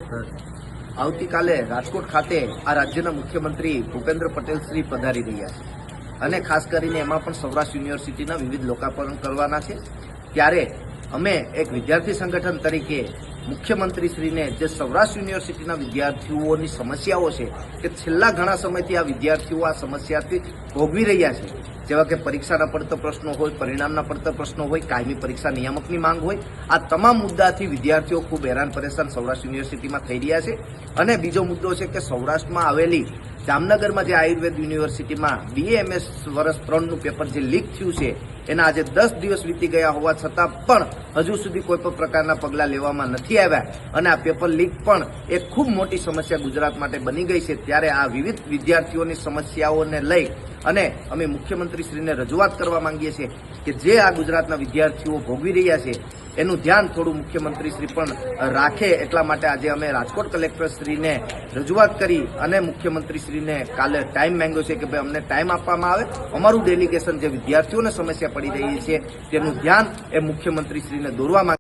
આવતીકાલે રાજકોટ ખાતે આ રાજ્યના મુખ્યમંત્રી ભૂપેન્દ્ર પટેલ શ્રી પધારી રહ્યા છે અને ખાસ કરીને એમાં પણ સૌરાષ્ટ્ર યુનિવર્સિટીના વિવિધ લોકાર્પણ કરવાના છે। ત્યારે અમે એક વિદ્યાર્થી સંગઠન તરીકે મુખ્યમંત્રીશ્રીને જે સૌરાષ્ટ્ર યુનિવર્સિટીના વિદ્યાર્થીઓની સમસ્યાઓ છે કે છેલ્લા ઘણા સમયથી આ વિદ્યાર્થીઓ આ સમસ્યાથી ભોગવી રહ્યા છે, જેવા કે પરીક્ષાના પડતર પ્રશ્નો હોય, પરિણામના પડતર પ્રશ્નો હોય, કાયમી પરીક્ષા નિયામકની માંગ હોય, આ તમામ મુદ્દાથી વિદ્યાર્થીઓ ખૂબ હેરાન પરેશાન સૌરાષ્ટ્ર યુનિવર્સિટીમાં થઈ રહ્યા છે। અને બીજો મુદ્દો છે કે સૌરાષ્ટ્રમાં આવેલી જામનગરમાં જે આયુર્વેદ યુનિવર્સિટીમાં BAMS વર્ષ 3નું પેપર જે લીક થયું છે એના આજે 10 દિવસ વીતી ગયા હોવા છતાં પણ હજુ સુધી કોઈ પણ પ્રકારના પગલાં લેવામાં નથી આવ્યા અને આ પેપર લીક પણ એક ખૂબ મોટી સમસ્યા ગુજરાત માટે બની ગઈ છે। ત્યારે આ વિવિધ વિદ્યાર્થીઓની સમસ્યાઓને લઈ અને અમે મુખ્યમંત્રીશ્રીને રજૂઆત કરવા માંગીએ છીએ કે જે આ ગુજરાતના વિદ્યાર્થીઓ ભોગવી રહ્યા છે એનું ધ્યાન થોડું મુખ્યમંત્રીશ્રી પણ રાખે, એટલા માટે આજે અમે રાજકોટ કલેક્ટરશ્રીને રજૂઆત કરી અને મુખ્યમંત્રીશ્રીને કાલે ટાઈમ માંગ્યો છે કે ભાઈ અમને ટાઈમ આપવામાં આવે, અમારું ડેલિગેશન જે વિદ્યાર્થીઓને સમસ્યા પડી રહી છે તેનું ધ્યાન એ મુખ્યમંત્રીશ્રીને દોરવા માંગે।